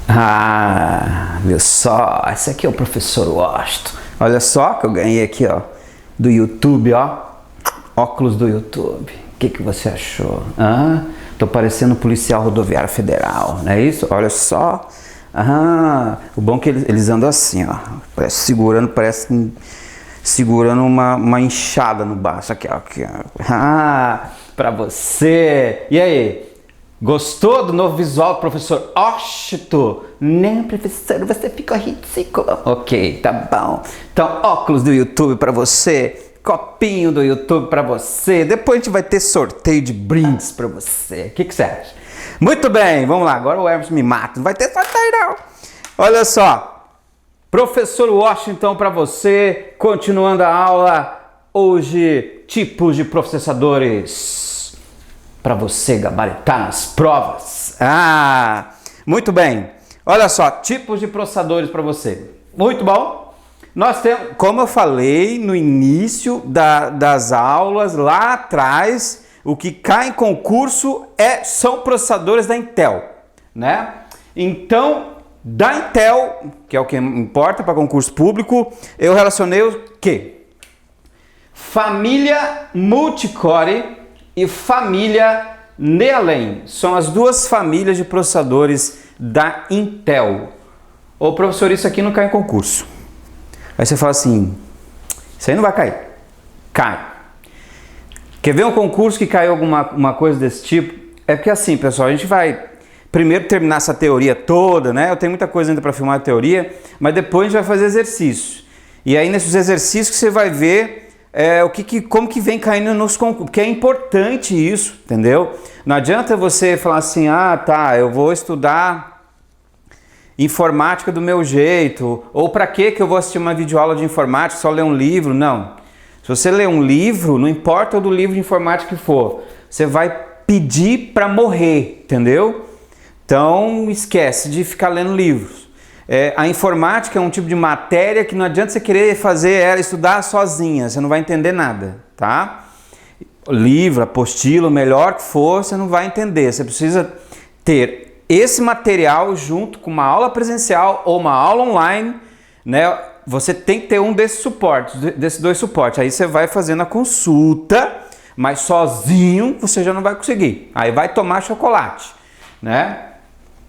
Ah, viu só? Esse aqui é o professor Washington. Olha só que eu ganhei aqui, ó, do YouTube, ó. Óculos do YouTube. O que você achou? Ah, tô parecendo policial rodoviário federal, não é isso? Olha só. Ah, o bom é que eles andam assim, ó. Parece segurando uma enxada no baço. Aqui, ó. Ah, pra você. E aí? Gostou do novo visual do professor Washington? Não, professor, você ficou ridículo. Ok, tá bom. Então, óculos do YouTube pra você, copinho do YouTube pra você. Depois a gente vai ter sorteio de brindes pra você. O que você acha? Muito bem, vamos lá. Agora o Hermes me mata. Não vai ter sorteio, não. Olha só. Professor Washington pra você. Continuando a aula. Hoje, tipos de processadores para você gabaritar nas provas. Ah, muito bem. Olha só, tipos de processadores para você. Muito bom. Nós temos, como eu falei no início das aulas, lá atrás, o que cai em concurso são processadores da Intel, né? Então, da Intel, que é o que importa para concurso público, eu relacionei o quê? Família multicore e família Nehalem. São as duas famílias de processadores da Intel. Ô professor, isso aqui não cai em concurso. Aí você fala assim, isso aí não vai cair. Cai. Quer ver um concurso que caiu uma coisa desse tipo? É porque assim, pessoal, a gente vai primeiro terminar essa teoria toda, né? Eu tenho muita coisa ainda para filmar a teoria, mas depois a gente vai fazer exercícios. E aí nesses exercícios que você vai ver como que vem caindo nos concursos, porque é importante isso, entendeu? Não adianta você falar assim, ah, tá, eu vou estudar informática do meu jeito, ou para que eu vou assistir uma videoaula de informática, só ler um livro? Não. Se você ler um livro, não importa o do livro de informática que for, você vai pedir para morrer, entendeu? Então, esquece de ficar lendo livros. A informática é um tipo de matéria que não adianta você querer fazer ela estudar sozinha, você não vai entender nada, tá? Livro, apostila, o melhor que for, você não vai entender. Você precisa ter esse material junto com uma aula presencial ou uma aula online, né? Você tem que ter um desses suportes, desses dois suportes. Aí você vai fazendo a consulta, mas sozinho você já não vai conseguir. Aí vai tomar chocolate, né?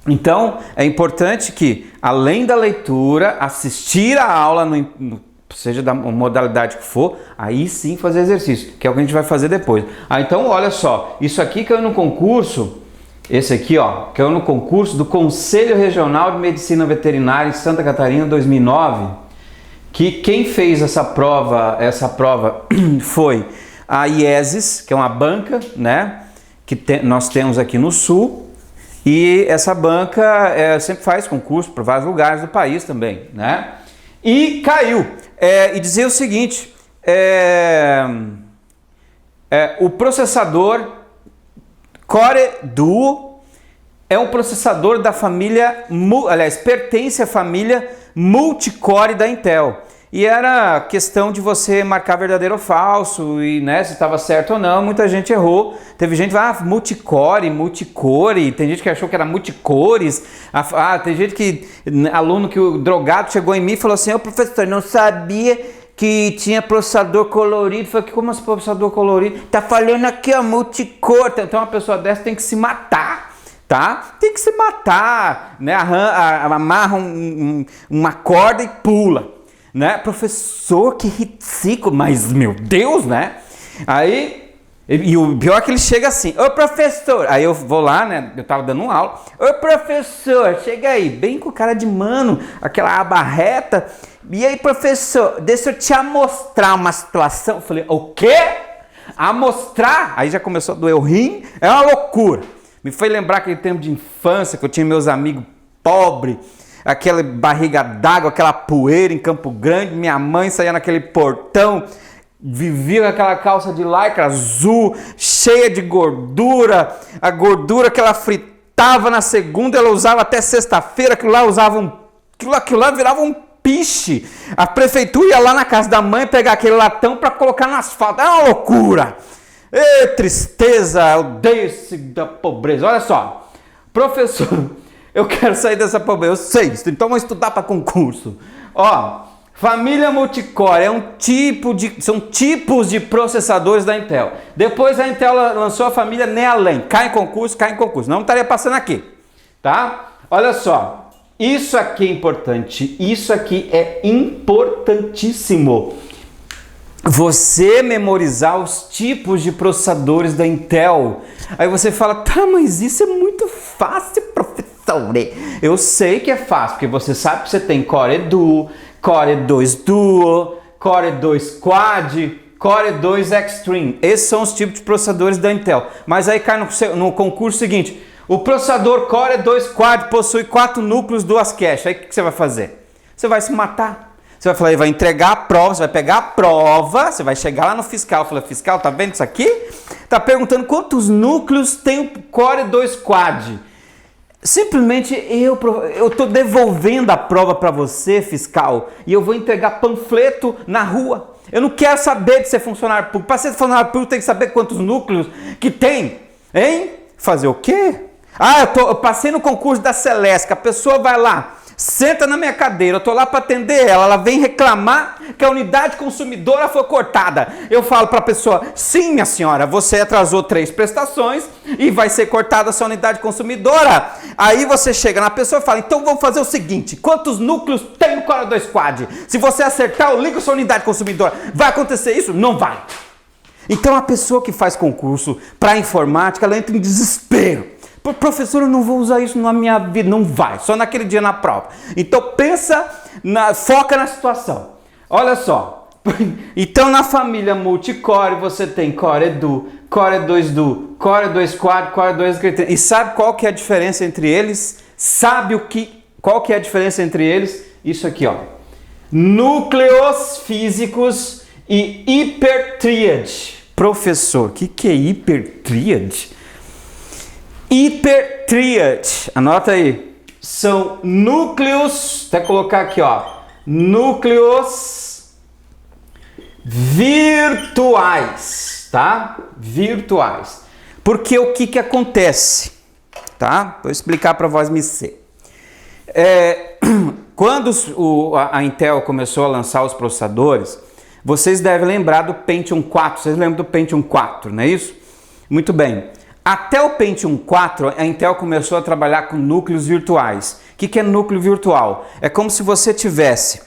Então, é importante que, além da leitura, assistir a aula, seja da modalidade que for, aí sim fazer exercício, que é o que a gente vai fazer depois. Então, olha só, isso aqui caiu no concurso, esse aqui, ó, caiu no concurso do Conselho Regional de Medicina Veterinária em Santa Catarina, 2009, que quem fez essa prova foi a IESES, que é uma banca, né, nós temos aqui no Sul. E essa banca sempre faz concurso para vários lugares do país também, né? E caiu. E dizia o seguinte, o processador Core Duo é um processador da família, pertence à família multicore da Intel. E era questão de você marcar verdadeiro ou falso, e né, se estava certo ou não, muita gente errou. Teve gente que multicore, tem gente que achou que era multicores. Tem gente aluno que o drogado chegou em mim e falou assim, professor, não sabia que tinha processador colorido. Falei, como assim processador colorido? Tá falando aqui, ó, multicor. Então uma pessoa dessa tem que se matar. Tá? Tem que se matar, né? Amarra uma corda e pula. Né? Professor, que ridículo, mas meu Deus, né? Aí, e o pior é que ele chega assim, ô professor, aí eu vou lá, né? Eu tava dando uma aula, ô professor, chega aí, bem com cara de mano, aquela aba reta, e aí professor, deixa eu te amostrar uma situação. Eu falei, o quê? Amostrar? Aí já começou a doer o rim, é uma loucura. Me foi lembrar aquele tempo de infância que eu tinha meus amigos pobres, aquela barriga d'água, aquela poeira em Campo Grande, minha mãe saía naquele portão, vivia com aquela calça de lycra azul, cheia de gordura, a gordura que ela fritava na segunda, ela usava até sexta-feira, aquilo lá virava um piche. A prefeitura ia lá na casa da mãe pegar aquele latão para colocar no asfalto. É uma loucura. Ê, tristeza, eu odeio da pobreza. Olha só, professor, eu quero sair dessa pobreza, eu sei, então vamos estudar para concurso. Ó, família multicore são tipos de processadores da Intel. Depois a Intel lançou a família Nehalem. Cai em concurso. Não estaria passando aqui, tá? Olha só, isso aqui é importante, isso aqui é importantíssimo. Você memorizar os tipos de processadores da Intel. Aí você fala, tá, mas isso é muito fácil, professor. Eu sei que é fácil, porque você sabe que você tem Core Duo, Core 2 Duo, Core 2 Quad, Core 2 Extreme. Esses são os tipos de processadores da Intel. Mas aí cai no concurso seguinte, o processador Core 2 Quad possui 4 núcleos, 2 caches. Aí o que você vai fazer? Você vai se matar. Você vai falar, vai entregar a prova, você vai pegar a prova, você vai chegar lá no fiscal, falar, fiscal, tá vendo isso aqui? Tá perguntando quantos núcleos tem o Core 2 Quad. Simplesmente eu tô devolvendo a prova para você, fiscal, e eu vou entregar panfleto na rua. Eu não quero saber de ser funcionário público. Para ser funcionário público tem que saber quantos núcleos que tem, hein? Fazer o quê? Ah, eu passei no concurso da Celeste, a pessoa vai lá, senta na minha cadeira, eu tô lá para atender ela vem reclamar que a unidade consumidora foi cortada. Eu falo para a pessoa, sim, minha senhora, você atrasou 3 prestações e vai ser cortada a sua unidade consumidora. Aí você chega na pessoa e fala, então vamos fazer o seguinte, quantos núcleos tem no Core 2 Quad? Se você acertar, eu ligo a sua unidade consumidora. Vai acontecer isso? Não vai. Então a pessoa que faz concurso para informática, ela entra em desespero. Professor, eu não vou usar isso na minha vida. Não vai, só naquele dia na prova. Então foca na situação. Olha só. Então na família multicore você tem Core Duo, Core 2 Duo, Core 2 Quad, Core 2 Extreme. E sabe qual que é a diferença entre eles? Qual que é a diferença entre eles? Isso aqui, ó. Núcleos físicos e hipertríade. Professor, o que é hipertríade? Hipertríade, anota aí, são núcleos, até colocar aqui, ó, núcleos virtuais, tá? Virtuais. Porque o que acontece, tá? Vou explicar para vós me ser. Quando a Intel começou a lançar os processadores, vocês devem lembrar do Pentium 4, vocês lembram do Pentium 4, não é isso? Muito bem. Até o Pentium 4, a Intel começou a trabalhar com núcleos virtuais. O que é núcleo virtual? É como se você tivesse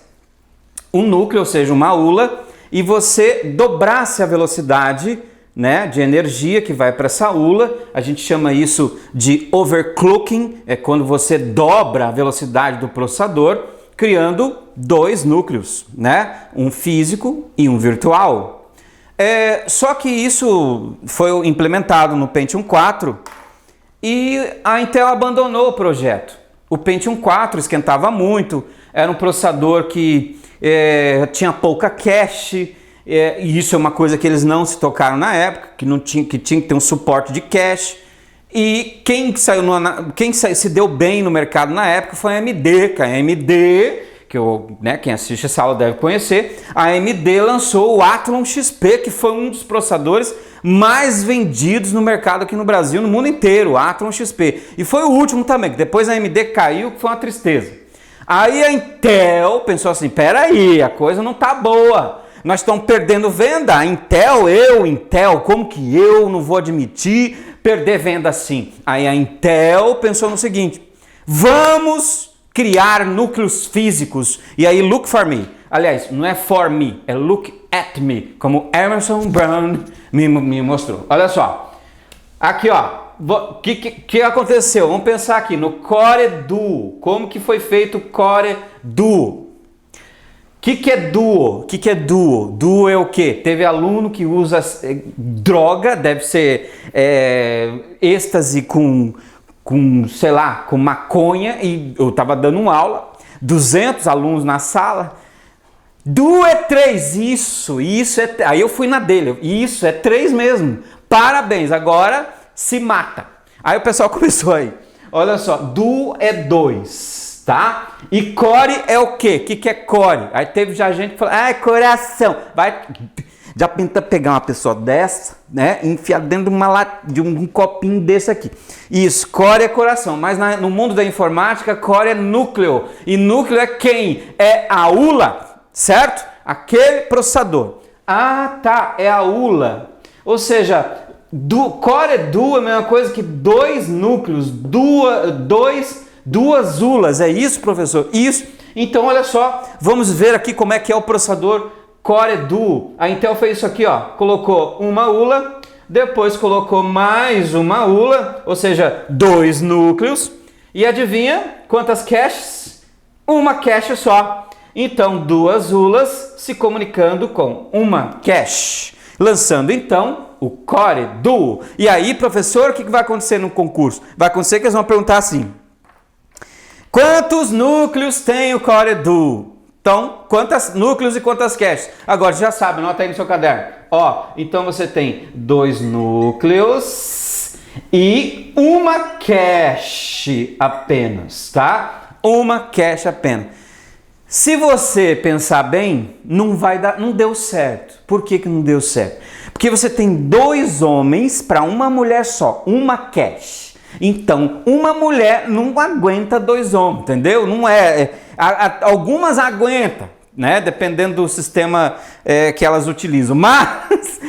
um núcleo, ou seja, uma ULA, e você dobrasse a velocidade, né, de energia que vai para essa ULA. A gente chama isso de overclocking, é quando você dobra a velocidade do processador, criando 2 núcleos, né, um físico e um virtual. Só que isso foi implementado no Pentium 4 e a Intel abandonou o projeto. O Pentium 4 esquentava muito, era um processador que tinha pouca cache, e isso é uma coisa que eles não se tocaram na época, que tinha que ter um suporte de cache. E quem se deu bem no mercado na época foi a AMD, quem assiste essa aula deve conhecer. A AMD lançou o Athlon XP, que foi um dos processadores mais vendidos no mercado aqui no Brasil, no mundo inteiro, o Athlon XP. E foi o último também, que depois a AMD caiu, que foi uma tristeza. Aí a Intel pensou assim, peraí, a coisa não tá boa, nós estamos perdendo venda. A Intel, como que eu não vou admitir perder venda assim? Aí a Intel pensou no seguinte, vamos criar núcleos físicos, e aí look for me, aliás, não é for me, é look at me, como Emerson Brown me mostrou. Olha só, aqui ó, o que aconteceu? Vamos pensar aqui no Core Duo, como que foi feito o Core Duo? O que é Duo? O que é Duo? Duo é o quê? Teve aluno que usa droga, deve ser êxtase com sei lá, com maconha, e eu tava dando uma aula, 200 alunos na sala, Duo é 3, isso é, aí eu fui na dele, isso é 3 mesmo, parabéns, agora se mata. Aí o pessoal começou aí, olha só, Duo é 2, tá? E core é o quê? O que é core? Aí teve já gente que falou, é coração. Vai, já tenta pegar uma pessoa dessa, né? E enfiar dentro de um copinho desse aqui. Isso, core é coração. Mas no mundo da informática, core é núcleo. E núcleo é quem? É a ULA, certo? Aquele processador. Ah, tá, é a ULA. Ou seja, core é duo, é a mesma coisa que dois núcleos, duas ULAs. É isso, professor? Isso. Então, olha só, vamos ver aqui como é que é o processador Core Duo. A Intel fez isso aqui, ó, colocou uma ULA, depois colocou mais uma ULA, ou seja, dois núcleos. E adivinha quantas caches? Uma cache só. Então, duas ULAs se comunicando com uma cache, lançando então o Core Duo. E aí, professor, o que vai acontecer no concurso? Vai acontecer que eles vão perguntar assim: quantos núcleos tem o Core Duo? Então, quantos núcleos e quantas caches? Agora, já sabe, anota aí no seu caderno. Ó, então você tem dois núcleos e uma cache apenas, tá? Uma cache apenas. Se você pensar bem, não deu certo. Por que não deu certo? Porque você tem dois homens para uma mulher só, uma cache. Então, uma mulher não aguenta dois homens, entendeu? Não é. Algumas aguentam, né? Dependendo do sistema que elas utilizam. Mas,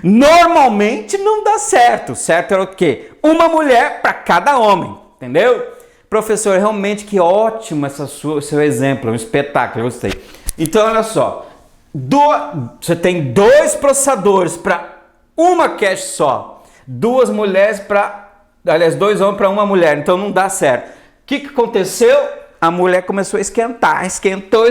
normalmente não dá certo. Certo era o quê? Uma mulher para cada homem, entendeu? Professor, realmente que ótimo seu exemplo, é um espetáculo, eu gostei. Então, olha só. Você tem dois processadores para uma cache só. Duas mulheres para... Aliás, dois homens para uma mulher, então não dá certo. O que aconteceu? A mulher começou a esquentar, esquentou,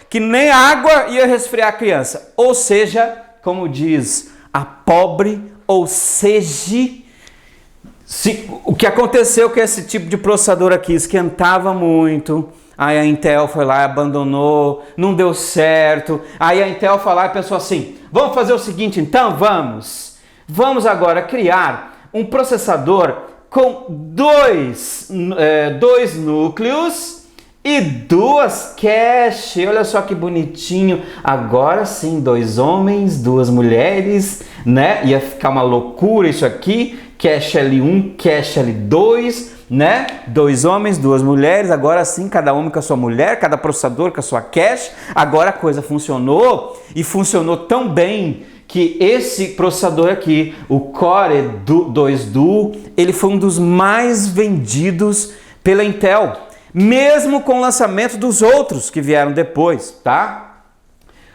que nem água ia resfriar a criança. Ou seja, como diz a pobre, ou seja, o que aconteceu com esse tipo de processador aqui? Esquentava muito, aí a Intel foi lá e abandonou, não deu certo. Aí a Intel foi lá e pensou assim, vamos fazer o seguinte então, vamos agora criar um processador com dois núcleos e duas caches. Olha só que bonitinho. Agora sim, dois homens, duas mulheres, né? Ia ficar uma loucura isso aqui. Cache L1, cache L2, né? Dois homens, duas mulheres. Agora sim, cada homem com a sua mulher, cada processador com a sua cache. Agora a coisa funcionou e funcionou tão bem que esse processador aqui, o Core 2 Duo, ele foi um dos mais vendidos pela Intel, mesmo com o lançamento dos outros que vieram depois, tá?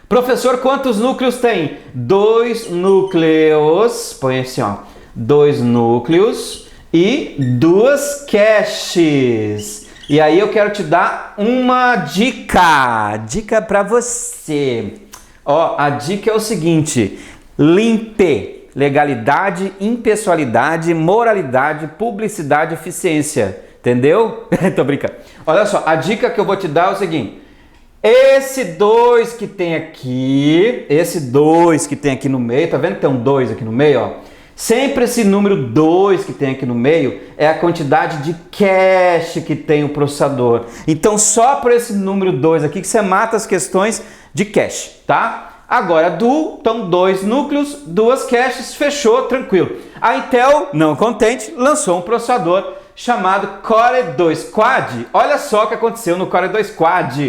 Professor, quantos núcleos tem? Dois núcleos, põe assim, ó, dois núcleos e duas caches. E aí eu quero te dar uma dica para você. Ó, a dica é o seguinte: limpe, legalidade, impessoalidade, moralidade, publicidade, eficiência. Entendeu? Tô brincando. Olha só, a dica que eu vou te dar é o seguinte: esse 2 que tem aqui, no meio, tá vendo que tem um 2 aqui no meio, ó? Sempre esse número 2 que tem aqui no meio é a quantidade de cache que tem o processador. Então, só por esse número 2 aqui que você mata as questões de cache, tá? Agora, duo, então dois núcleos, duas caches, fechou, tranquilo. A Intel, não contente, lançou um processador chamado Core 2 Quad. Olha só o que aconteceu no Core 2 Quad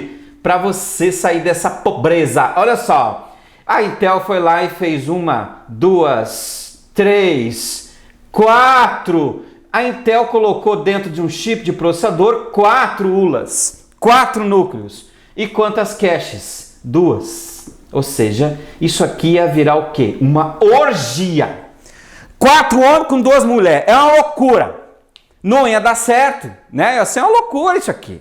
para você sair dessa pobreza. Olha só, a Intel foi lá e fez uma, duas, três, quatro. A Intel colocou dentro de um chip de processador 4 ULAs, 4 núcleos. E quantas caches? 2. Ou seja, isso aqui ia virar o quê? Uma orgia. 4 homens com 2 mulheres. É uma loucura. Não ia dar certo, né? Ia ser uma loucura isso aqui.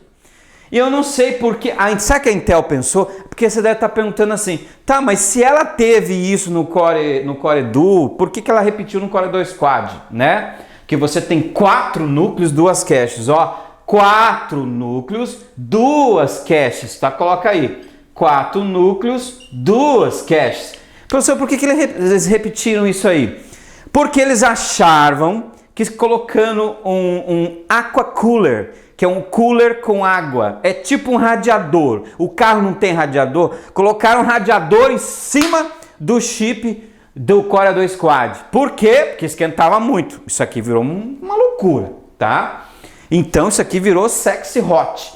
E eu não sei porque... Sabe o que a Intel pensou? Porque você deve estar perguntando assim, tá, mas se ela teve isso no Core Duo, por que ela repetiu no Core 2 Quad, né? Que você tem 4 núcleos, 2 caches, ó. 4 núcleos, 2 caches, tá? Coloca aí. 4 núcleos, 2 caches. Professor, por que eles repetiram isso aí? Porque eles achavam que colocando um aqua cooler, que que é um cooler com água. É tipo um radiador. O carro não tem radiador. Colocaram um radiador em cima do chip do Core A2 Quad. Por quê? Porque esquentava muito. Isso aqui virou uma loucura, tá? Então isso aqui virou sexy hot.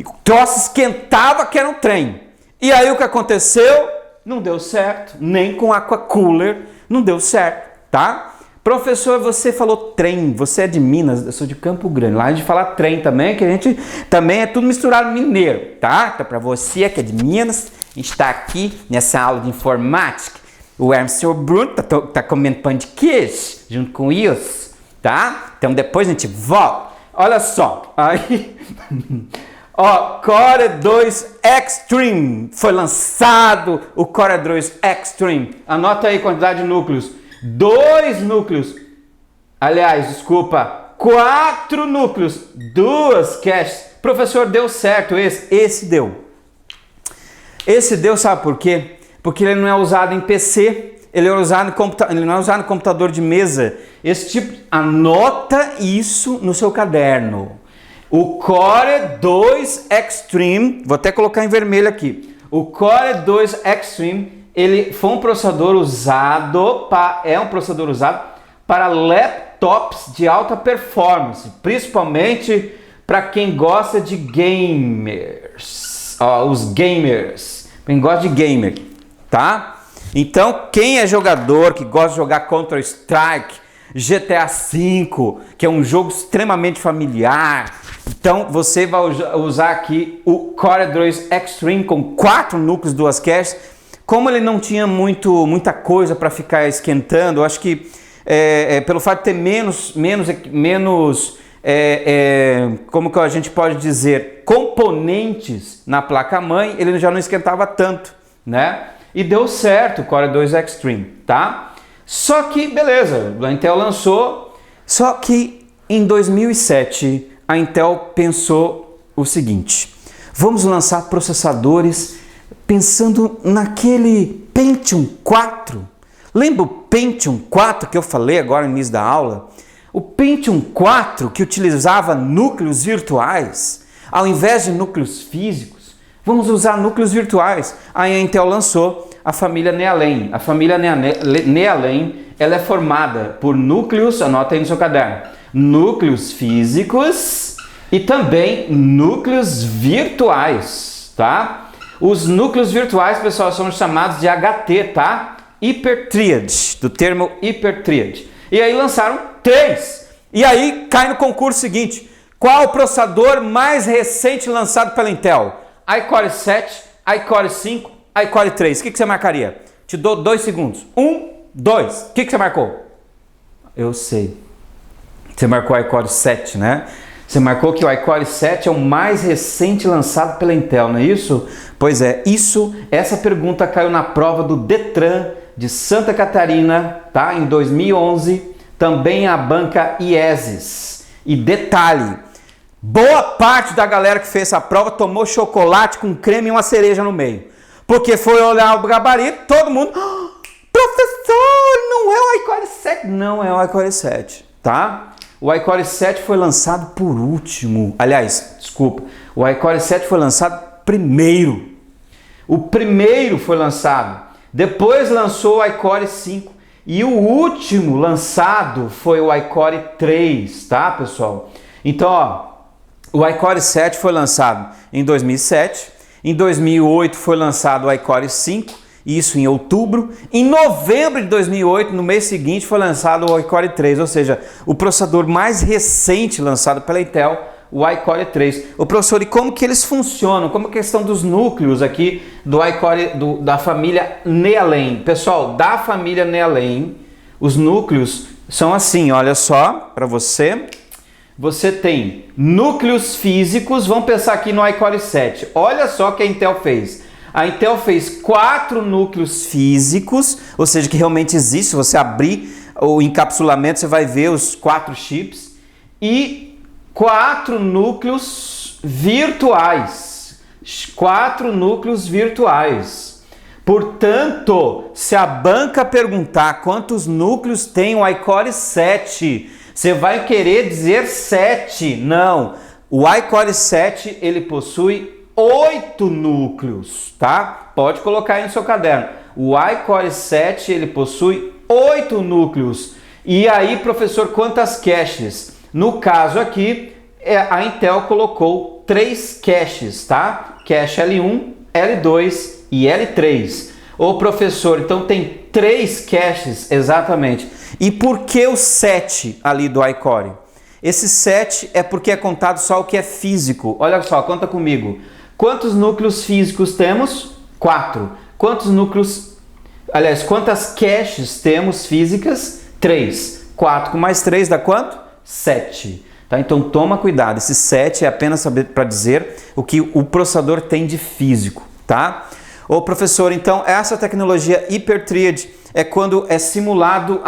O troço esquentava que era um trem. E aí o que aconteceu? Não deu certo. Nem com aqua cooler não deu certo, tá? Professor, você falou trem, você é de Minas, eu sou de Campo Grande. Lá a gente fala trem também, que a gente também é tudo misturado mineiro, tá? Então para você que é de Minas, a gente está aqui nessa aula de informática. O Hermes e o Bruno tá comendo pão de queijo junto com isso, tá? Então depois a gente volta. Olha só, aí, ó, Core 2 Extreme, foi lançado o Core 2 Extreme. Anota aí a quantidade de núcleos, 2 núcleos, aliás, desculpa, 4 núcleos, 2 caches. Professor, deu certo esse deu. Esse deu, sabe por quê? Porque ele não é usado em PC, ele não é usado no computador de mesa. Esse tipo, anota isso no seu caderno. O Core 2 Extreme, vou até colocar em vermelho aqui. O Core 2 Extreme, ele foi um processador usado para laptops de alta performance, principalmente para quem gosta de gamers. Ó, os gamers, quem gosta de gamer, tá? Então, quem é jogador, que gosta de jogar Counter-Strike, GTA V, que é um jogo extremamente familiar, então você vai usar aqui o Core 2 Extreme com 4 núcleos, 2 caches. Como ele não tinha muita coisa para ficar esquentando, eu acho que pelo fato de ter menos como que a gente pode dizer, componentes na placa-mãe, ele já não esquentava tanto, né? E deu certo o Core 2 Extreme, tá? Só que, beleza, a Intel lançou, só que em 2007 a Intel pensou o seguinte: vamos lançar processadores pensando naquele Pentium 4. Lembra o Pentium 4 que eu falei agora no início da aula? O Pentium 4 que utilizava núcleos virtuais, ao invés de núcleos físicos. Vamos usar núcleos virtuais. Aí a Intel lançou a família Nehalem. A família Nehalem, ela é formada por núcleos, anota aí no seu caderno, núcleos físicos e também núcleos virtuais, tá? Os núcleos virtuais, pessoal, são chamados de HT, tá? Hyperthread, do termo hyperthread. E aí lançaram 3. E aí cai no concurso seguinte: qual o processador mais recente lançado pela Intel? iCore 7, iCore 5, iCore 3. O que você marcaria? Te dou 2 segundos. 1, 2. O que você marcou? Eu sei. Você marcou o iCore 7, né? Você marcou que o iCore 7 é o mais recente lançado pela Intel, não é isso? Pois é, essa pergunta caiu na prova do Detran de Santa Catarina, tá? Em 2011, também a banca IESES. E detalhe, boa parte da galera que fez essa prova tomou chocolate com creme e uma cereja no meio. Porque foi olhar o gabarito, todo mundo... Professor, não é o iCore 7. Não é o iCore 7, tá? O iCore 7 foi lançado por último. Aliás, desculpa. O iCore 7 foi lançado primeiro. O primeiro foi lançado. Depois lançou o iCore 5. E o último lançado foi o iCore 3, tá, pessoal? Então, ó, o iCore 7 foi lançado em 2007. Em 2008 foi lançado o iCore 5. Isso em outubro. Em novembro de 2008, no mês seguinte, foi lançado o iCore 3, ou seja, o processador mais recente lançado pela Intel, o iCore 3. O professor, e como que eles funcionam? Como a questão dos núcleos aqui do iCore, da família Nehalem. Pessoal, da família Nehalem, os núcleos são assim, olha só, para você. Você tem núcleos físicos, vamos pensar aqui no iCore 7. Olha só o que a Intel fez. A Intel fez 4 núcleos físicos, ou seja, que realmente existe. Se você abrir o encapsulamento, você vai ver os 4 chips. E 4 núcleos virtuais. 4 núcleos virtuais. Portanto, se a banca perguntar quantos núcleos tem o iCore 7, você vai querer dizer 7. Não. O iCore 7, ele possui 8 núcleos, tá? Pode colocar aí no seu caderno. O iCore 7, ele possui 8 núcleos. E aí, professor, quantas caches? No caso aqui, a Intel colocou 3 caches, tá? Cache L1, L2 e L3. Ô professor, então tem 3 caches, exatamente. E por que o 7 ali do iCore? Esse 7 é porque é contado só o que é físico. Olha só, conta comigo. Quantos núcleos físicos temos? 4. Quantas caches temos físicas? 3. 4 com mais 3 dá quanto? 7. Tá? Então toma cuidado, esse 7 é apenas para dizer o que o processador tem de físico, tá? Ô professor, então essa tecnologia Hyper-Thread é quando é simulado,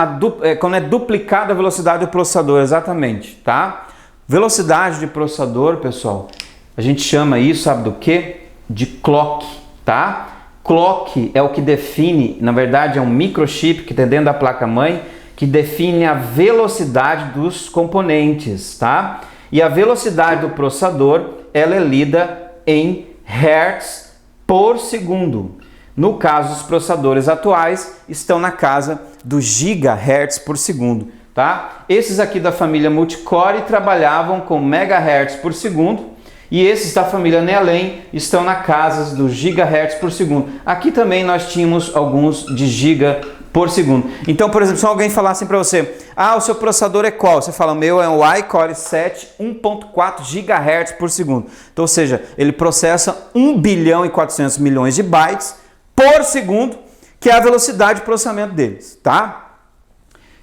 quando é duplicada a velocidade do processador, exatamente, tá? Velocidade de processador, pessoal, a gente chama isso, sabe do que? De clock, tá? Clock é o que define, na verdade é um microchip que tem dentro da placa-mãe, que define a velocidade dos componentes, tá? E a velocidade do processador, ela é lida em hertz por segundo. No caso, os processadores atuais estão na casa do gigahertz por segundo, tá? Esses aqui da família Multicore trabalhavam com megahertz por segundo e esses da família Nehalem estão na casa do gigahertz por segundo. Aqui também nós tínhamos alguns de giga por segundo. Então, por exemplo, se alguém falar assim para você, o seu processador é qual? Você fala, o meu é um iCore 7 1.4 GHz por segundo. Então, ou seja, ele processa 1 bilhão e 400 milhões de bytes por segundo, que é a velocidade de processamento deles, tá?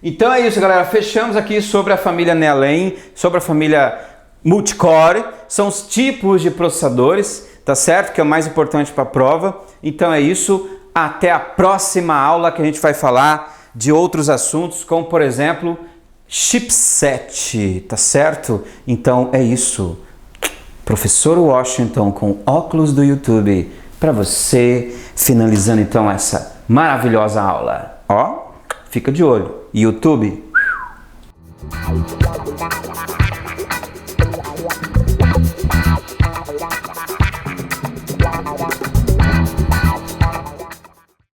Então é isso, galera. Fechamos aqui sobre a família Nehalem, sobre a família Multicore. São os tipos de processadores, tá certo? Que é o mais importante para a prova. Então é isso. Até a próxima aula que a gente vai falar de outros assuntos, como por exemplo, chipset, tá certo? Então é isso. Professor Washington com óculos do YouTube para você, finalizando então essa maravilhosa aula. Ó, fica de olho. YouTube.